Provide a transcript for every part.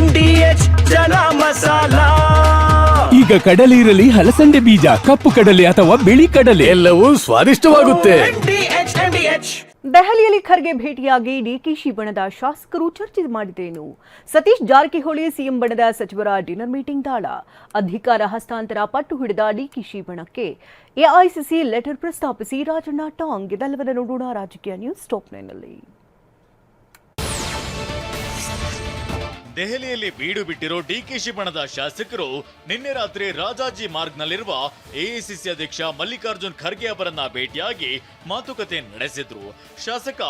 MDH ಚನ masala. ಈಗ ಕಡಲೆ ಇರಲಿ, ಹಲಸಂಡೆ ಬೀಜ, ಕಪ್ಪು ಕಡಲೆ ಅಥವಾ ಬಿಳಿ ಕಡಲೆ, ಎಲ್ಲವೂ ಸ್ವಾದಿಷ್ಟವಾಗುತ್ತೆ. MDH. ದೆಹಲಿಯಲ್ಲಿ ಖರ್ಗೆ ಭೇಟಿಯಾಗಿ ಡಿಕೆಶಿ ಬಣದ ಶಾಸಕರು ಚರ್ಚೆ ಮಾಡಿದ್ದೇನು? ಸತೀಶ್ ಜಾರಕಿಹೊಳಿ ಸಿಎಂ ಬಣದ ಸಚಿವರ ಡಿನ್ನರ್ ಮೀಟಿಂಗ್ ದಾಳ. ಅಧಿಕಾರ ಹಸ್ತಾಂತರ ಪಟ್ಟು ಹಿಡಿದ ಡಿಕೆಶಿ ಬಣಕ್ಕೆ ಎಐಸಿಸಿ ಲೆಟರ್ ಪ್ರಸ್ತಾಪಿಸಿ ರಾಜಣ್ಣ ಟಾಂಗ್. ಇದೆಲ್ಲವನ್ನ ನೋಡೋಣ ರಾಜಕೀಯ ನ್ಯೂಸ್ ಟಾಪ್ 9ನಲ್ಲಿ. ದೆಹಲಿಯಲ್ಲಿ ಬೀಡು ಬಿಟ್ಟಿರೋ ಡಿಕೆಶಿ ಬಣದ ಶಾಸಕರು ನಿನ್ನೆ ರಾತ್ರಿ ರಾಜಾಜಿ ಮಾರ್ಗ್ನಲ್ಲಿರುವ ಎಐಸಿಸಿ ಅಧ್ಯಕ್ಷ ಮಲ್ಲಿಕಾರ್ಜುನ್ ಖರ್ಗೆ ಅವರನ್ನ ಭೇಟಿಯಾಗಿ ಮಾತುಕತೆ ನಡೆಸಿದ್ರು. ಶಾಸಕ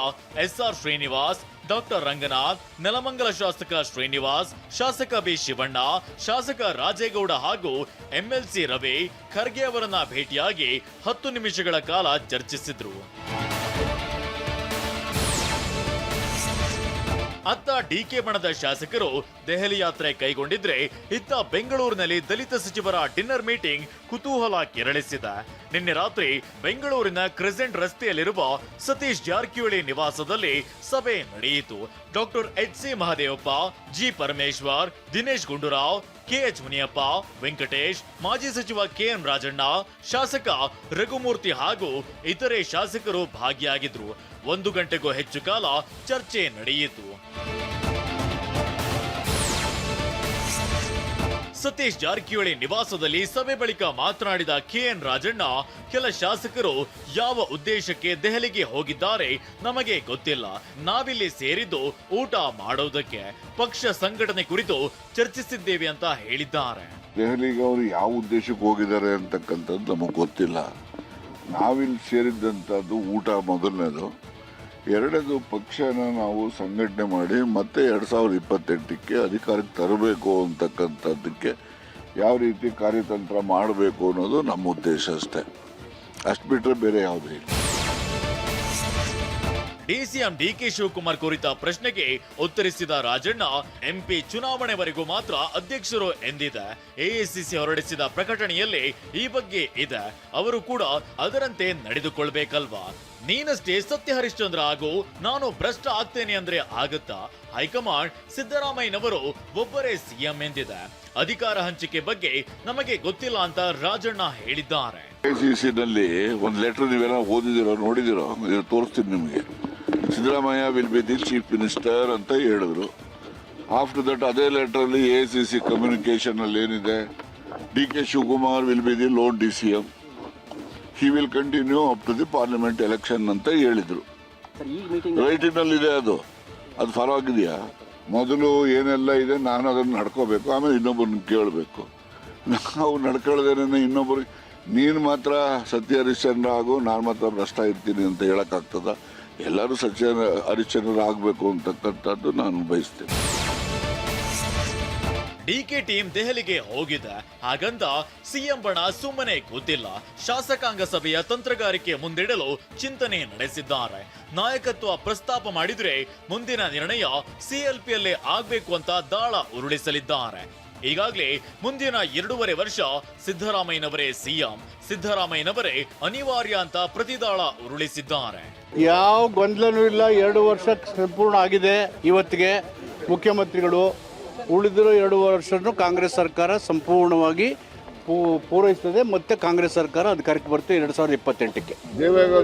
ಎಸ್ಆರ್ ಶ್ರೀನಿವಾಸ್, ಡಾಕ್ಟರ್ ರಂಗನಾಥ್, ನೆಲಮಂಗಲ ಶಾಸಕ ಶ್ರೀನಿವಾಸ್, ಶಾಸಕ ಬಿ ಶಿವಣ್ಣ, ಶಾಸಕ ರಾಜೇಗೌಡ ಹಾಗೂ ಎಂಎಲ್ಸಿ ರವಿ ಖರ್ಗೆ ಅವರನ್ನ ಭೇಟಿಯಾಗಿ 10 ನಿಮಿಷಗಳ ಕಾಲ ಚರ್ಚಿಸಿದ್ರು. ಅತ್ತ ಡಿಕೆ ಬಣದ ಶಾಸಕರು ದೆಹಲಿ ಯಾತ್ರೆ ಕೈಗೊಂಡಿದ್ರೆ, ಇತ್ತ ಬೆಂಗಳೂರಿನಲ್ಲಿ ದಲಿತ ಸಚಿವರ ಡಿನ್ನರ್ ಮೀಟಿಂಗ್ ಕುತೂಹಲ ಕೆರಳಿಸಿದೆ. ನಿನ್ನೆ ರಾತ್ರಿ ಬೆಂಗಳೂರಿನ ಕ್ರೆಸೆಂಟ್ ರಸ್ತೆಯಲ್ಲಿರುವ ಸತೀಶ್ ಜಾರಕಿಹೊಳಿ ನಿವಾಸದಲ್ಲಿ ಸಭೆ ನಡೆಯಿತು. Doctor HC Mahadevappa, G Parameshwar, Dinesh Gundurao, KH Muniyappa, Venkatesh, ಮಾಜಿ ಸಚಿವ KN ರಾಜಣ್ಣ, ಶಾಸಕ ರಘುಮೂರ್ತಿ ಹಾಗೂ ಇತರೆ ಶಾಸಕರು ಭಾಗಿಯಾಗಿದ್ರು. 1 ಗಂಟೆಗೂ ಹೆಚ್ಚು ಕಾಲ ಚರ್ಚೆ ನಡೆಯಿತು. ಸತೀಶ್ ಜಾರಕಿಹೊಳಿ ನಿವಾಸದಲ್ಲಿ ಸಭೆ ಬಳಿಕ ಮಾತನಾಡಿದ KN ರಾಜಣ್ಣ, ಕೆಲ ಶಾಸಕರು ಯಾವ ಉದ್ದೇಶಕ್ಕೆ ದೆಹಲಿಗೆ ಹೋಗಿದ್ದಾರೆ ನಮಗೆ ಗೊತ್ತಿಲ್ಲ. ನಾವಿಲ್ಲಿ ಸೇರಿದ್ದು ಊಟ ಮಾಡೋದಕ್ಕೆ, ಪಕ್ಷ ಸಂಘಟನೆ ಕುರಿತು ಚರ್ಚಿಸಿದ್ದೇವೆ ಅಂತ ಹೇಳಿದ್ದಾರೆ. ದೆಹಲಿಗೆ ಅವರು ಯಾವ ಉದ್ದೇಶಕ್ಕೆ ಹೋಗಿದ್ದಾರೆ ಅಂತಕ್ಕಂಥದ್ದು ನಮಗೆ ಗೊತ್ತಿಲ್ಲ. ನಾವಿಲ್ಲಿ ಸೇರಿದ್ದಂಥದ್ದು ಊಟ ಮೊದಲನೇದು. ಎರಡನೇದು, ಪಕ್ಷನ ನಾವು ಸಂಘಟನೆ ಮಾಡಿ ಮತ್ತೆ 2028ಕ್ಕೆ ಅಧಿಕಾರಕ್ಕೆ ತರಬೇಕು ಅಂತಕ್ಕಂಥದ್ದಕ್ಕೆ ಯಾವ ರೀತಿ ಕಾರ್ಯತಂತ್ರ ಮಾಡಬೇಕು ಅನ್ನೋದು ನಮ್ಮ ಉದ್ದೇಶ ಅಷ್ಟೇ. ಅಷ್ಟು ಬಿಟ್ಟರೆ ಬೇರೆ ಯಾವುದೇ ಇಲ್ಲ. ಡಿಸಿಎಂ DK ಶಿವಕುಮಾರ್ ಕುರಿತ ಪ್ರಶ್ನೆಗೆ ಉತ್ತರಿಸಿದ ರಾಜಣ್ಣ, MP ಚುನಾವಣೆವರೆಗೂ ಮಾತ್ರ ಅಧ್ಯಕ್ಷರು ಎಂದಿದೆ. ಎಐಸಿಸಿ ಹೊರಡಿಸಿದ ಪ್ರಕಟಣೆಯಲ್ಲಿ ಈ ಬಗ್ಗೆ ಇದೆ. ಅವರು ಕೂಡ ಅದರಂತೆ ನಡೆದುಕೊಳ್ಬೇಕಲ್ವಾ? ನೀನಷ್ಟೇ ಸತ್ಯ ಹರಿಶ್ಚಂದ್ರ ಆಗು, ನಾನು ಭ್ರಷ್ಟ ಆಗ್ತೇನೆ ಅಂದ್ರೆ ಆಗತ್ತಾ? ಹೈಕಮಾಂಡ್ ಸಿದ್ದರಾಮಯ್ಯನವರು ಒಬ್ಬರೇ ಸಿಎಂ ಎಂದಿದೆ. ಅಧಿಕಾರ ಹಂಚಿಕೆ ಬಗ್ಗೆ ನಮಗೆ ಗೊತ್ತಿಲ್ಲ ಅಂತ ರಾಜಣ್ಣ ಹೇಳಿದ್ದಾರೆ. ಎಐಸಿಸಿನಲ್ಲಿ ಒಂದು ಲೆಟರ್ ನೀವೆಲ್ಲ ಓದಿದಿರೋ, ನೋಡಿದಿರೋ, ತೋರಿಸ್ತೀನಿ ನಿಮಗೆ. Siddaramaiah will be the chief minister ಅಂತ ಹೇಳಿದ್ರು. ಆಫ್ಟರ್ ದಟ್ ಅದೇ ಲೆಟರ್ ಅಲ್ಲಿ ಎಐಸಿಸಿ ಕಮ್ಯುನಿಕೇಶನ್ ಅಲ್ಲಿ ಏನಿದೆ, DK Shivakumar will be the lone DCM, he will continue up to the parliament election ಅಂತ ಹೇಳಿದ್ರು. ರೈಟಿಂಗ್ ನಲ್ಲಿ ಇದೆ. ಅದು ಫಾಲೋ ಆಗಿದೆಯಾ? ಮೊದಲು ಏನೆಲ್ಲ ಇದೆ ನಾನು ಅದನ್ನು ನಡ್ಕೋಬೇಕು, ಆಮೇಲೆ ಇನ್ನೊಬ್ಬರನ್ನ ಕೇಳಬೇಕು. ನಾವು ನಡ್ಕೊಳ್ಳೋದೇನೆ ಇನ್ನೊಬ್ಬರು ನೀನು ಮಾತ್ರ ಸತ್ಯ ಹರಿಶ್ಚಂದ್ರ ಆಗು, ನಾನು ಮಾತ್ರ ಭ್ರಷ್ಟ ಇರ್ತೀನಿ ಅಂತ ಹೇಳಕ್ಕಾಗ್ತದ? ಎಲ್ಲರೂ ಸತ್ಯ ಹರಿಶ್ಚಂದ್ರ ಆಗಬೇಕು ಅಂತಕ್ಕಂಥದ್ದು ನಾನು ಬಯಸ್ತೇನೆ. DK ಟೀಮ್ ದೆಹಲಿಗೆ ಹೋಗಿದೆ, ಹಾಗಂತ ಸಿಎಂ ಬಣ ಸುಮ್ಮನೆ ಕೂತಿಲ್ಲ. ಶಾಸಕಾಂಗ ಸಭೆಯ ತಂತ್ರಗಾರಿಕೆ ಮುಂದಿಡಲು ಚಿಂತನೆ ನಡೆಸಿದ್ದಾರೆ. ನಾಯಕತ್ವ ಪ್ರಸ್ತಾಪ ಮಾಡಿದ್ರೆ ಮುಂದಿನ ನಿರ್ಣಯ CLPಯಲ್ಲೇ ಆಗ್ಬೇಕು ಅಂತ ದಾಳ ಉರುಳಿಸಲಿದ್ದಾರೆ. ಈಗಾಗಲೇ ಮುಂದಿನ 2.5 ವರ್ಷ ಸಿದ್ದರಾಮಯ್ಯನವರೇ ಸಿಎಂ, ಸಿದ್ದರಾಮಯ್ಯನವರೇ ಅನಿವಾರ್ಯ ಅಂತ ಪ್ರತಿದಾಳ ಉರುಳಿಸಿದ್ದಾರೆ. ಯಾವ ಗೊಂದಲನೂ ಇಲ್ಲ. 2 ವರ್ಷ ಸಂಪೂರ್ಣ ಆಗಿದೆ ಇವತ್ತಿಗೆ. ಮುಖ್ಯಮಂತ್ರಿಗಳು ಉಳಿದಿರೋ 2 ವರ್ಷನೂ ಕಾಂಗ್ರೆಸ್ ಸರ್ಕಾರ ಸಂಪೂರ್ಣವಾಗಿ ಪೂರೈಸ್ತದೆ. ಮತ್ತೆ ಕಾಂಗ್ರೆಸ್ ಸರ್ಕಾರ ಅಧಿಕಾರಕ್ಕೆ ಬರುತ್ತೆ 2028ಕ್ಕೆ.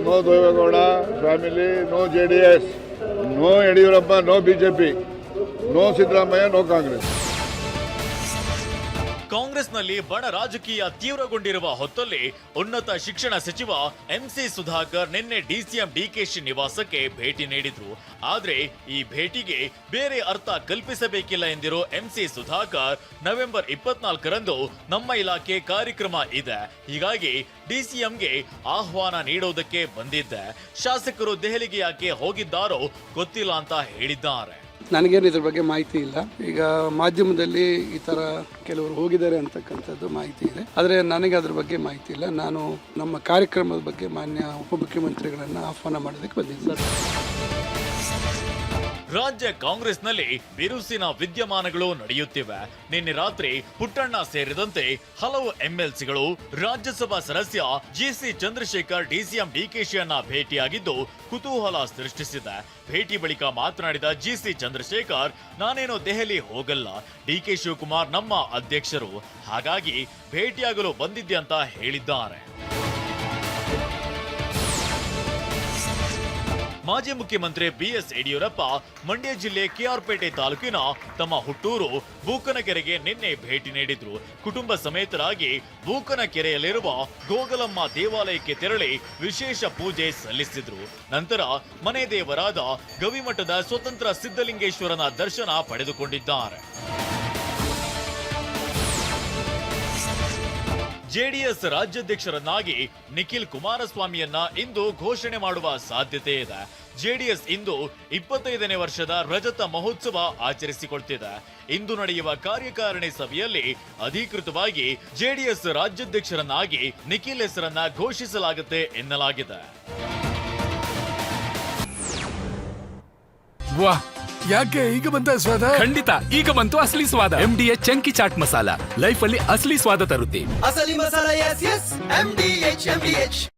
No Deve Gowda family, no JDS, no Yediyurappa, no BJP, no Siddaramaiah, no Congress. ಕಾಂಗ್ರೆಸ್ನಲ್ಲಿ ಬಣ ರಾಜಕೀಯ ತೀವ್ರಗೊಂಡಿರುವ ಹೊತ್ತಲ್ಲಿ ಉನ್ನತ ಶಿಕ್ಷಣ ಸಚಿವ MC ಸುಧಾಕರ್ ನಿನ್ನೆ DCM DKಶಿ ನಿವಾಸಕ್ಕೆ ಭೇಟಿ ನೀಡಿದ್ರು. ಆದ್ರೆ ಈ ಭೇಟಿಗೆ ಬೇರೆ ಅರ್ಥ ಕಲ್ಪಿಸಬೇಕಿಲ್ಲ ಎಂದಿರೋ MC ಸುಧಾಕರ್, ನವೆಂಬರ್ 24ರಂದು ನಮ್ಮ ಇಲಾಖೆ ಕಾರ್ಯಕ್ರಮ ಇದೆ, ಹೀಗಾಗಿ DCMಗೆ ಆಹ್ವಾನ ನೀಡೋದಕ್ಕೆ ಬಂದಿದ್ದೆ. ಶಾಸಕರು ದೆಹಲಿಗೆ ಯಾಕೆ ಹೋಗಿದ್ದಾರೋ ಗೊತ್ತಿಲ್ಲ ಅಂತ ಹೇಳಿದ್ದಾರೆ. ನನಗೇನು ಇದ್ರ ಬಗ್ಗೆ ಮಾಹಿತಿ ಇಲ್ಲ. ಈಗ ಮಾಧ್ಯಮದಲ್ಲಿ ಈ ಥರ ಕೆಲವರು ಹೋಗಿದ್ದಾರೆ ಅಂತಕ್ಕಂಥದ್ದು ಮಾಹಿತಿ ಇದೆ, ಆದರೆ ನನಗೆ ಅದ್ರ ಬಗ್ಗೆ ಮಾಹಿತಿ ಇಲ್ಲ. ನಾನು ನಮ್ಮ ಕಾರ್ಯಕ್ರಮದ ಬಗ್ಗೆ ಮಾನ್ಯ ಉಪಮುಖ್ಯಮಂತ್ರಿಗಳನ್ನು ಆಹ್ವಾನ ಮಾಡೋದಕ್ಕೆ ಬಂದಿದ್ದೆ. ರಾಜ್ಯ ಕಾಂಗ್ರೆಸ್ನಲ್ಲಿ ಬಿರುಸಿನ ವಿದ್ಯಮಾನಗಳು ನಡೆಯುತ್ತಿವೆ. ನಿನ್ನೆ ರಾತ್ರಿ ಪುಟ್ಟಣ್ಣ ಸೇರಿದಂತೆ ಹಲವು ಎಂಎಲ್ಸಿಗಳು ರಾಜ್ಯಸಭಾ ಸದಸ್ಯ ಜಿಸಿ ಚಂದ್ರಶೇಖರ್ ಡಿಸಿಎಂ ಡಿಕೆಶಿಯನ್ನ ಭೇಟಿಯಾಗಿದ್ದು ಕುತೂಹಲ ಸೃಷ್ಟಿಸಿದೆ. ಭೇಟಿ ಬಳಿಕ ಮಾತನಾಡಿದ ಜಿಸಿ ಚಂದ್ರಶೇಖರ್, ನಾನೇನು ದೆಹಲಿ ಹೋಗಲ್ಲ, ಡಿಕೆ ಶಿವಕುಮಾರ್ ನಮ್ಮ ಅಧ್ಯಕ್ಷರು, ಹಾಗಾಗಿ ಭೇಟಿಯಾಗಲು ಬಂದಿದ್ದೆ ಅಂತ ಹೇಳಿದ್ದಾರೆ. ಮಾಜಿ ಮುಖ್ಯಮಂತ್ರಿ ಬಿಎಸ್ ಯಡಿಯೂರಪ್ಪ ಮಂಡ್ಯ ಜಿಲ್ಲೆ ಕೆಆರ್ಪೇಟೆ ತಾಲೂಕಿನ ತಮ್ಮ ಹುಟ್ಟೂರು ಬೂಕನಕೆರೆಗೆ ನಿನ್ನೆ ಭೇಟಿ ನೀಡಿದ್ರು. ಕುಟುಂಬ ಸಮೇತರಾಗಿ ಬೂಕನಕೆರೆಯಲ್ಲಿರುವ ಗೋಗಲಮ್ಮ ದೇವಾಲಯಕ್ಕೆ ತೆರಳಿ ವಿಶೇಷ ಪೂಜೆ ಸಲ್ಲಿಸಿದ್ರು. ನಂತರ ಮನೆ ದೇವರಾದ ಗವಿಮಠದ ಸ್ವತಂತ್ರ ಸಿದ್ಧಲಿಂಗೇಶ್ವರನ ದರ್ಶನ ಪಡೆದುಕೊಂಡಿದ್ದಾರೆ. ಜೆಡಿಎಸ್ ರಾಜ್ಯಾಧ್ಯಕ್ಷರನ್ನಾಗಿ ನಿಖಿಲ್ ಕುಮಾರಸ್ವಾಮಿಯನ್ನ ಇಂದು ಘೋಷಣೆ ಮಾಡುವ ಸಾಧ್ಯತೆ ಇದೆ. ಜೆಡಿಎಸ್ ಇಂದು 25ನೇ ವರ್ಷದ ರಜತ ಮಹೋತ್ಸವ ಆಚರಿಸಿಕೊಳ್ತಿದೆ. ಇಂದು ನಡೆಯುವ ಕಾರ್ಯಕಾರಿಣಿ ಸಭೆಯಲ್ಲಿ ಅಧಿಕೃತವಾಗಿ ಜೆಡಿಎಸ್ ರಾಜ್ಯಾಧ್ಯಕ್ಷರನ್ನಾಗಿ ನಿಖಿಲ್ ಹೆಸರನ್ನ ಘೋಷಿಸಲಾಗುತ್ತೆ ಎನ್ನಲಾಗಿದೆ. ವಾಹ್, ಯಾಕೆ ಈಗ ಬಂತ ಸ್ವಾದ? ಖಂಡಿತ ಈಗ ಬಂತು ಅಸಲಿ ಸ್ವಾದ. MDH chunky chaat masala life ಅಲ್ಲಿ ಅಸಲಿ ಸ್ವಾದ ತರುತ್ತೆ. ಅಸಲಿ ಮಸಾಲ, ಎಸ್ ಎಸ್ MDH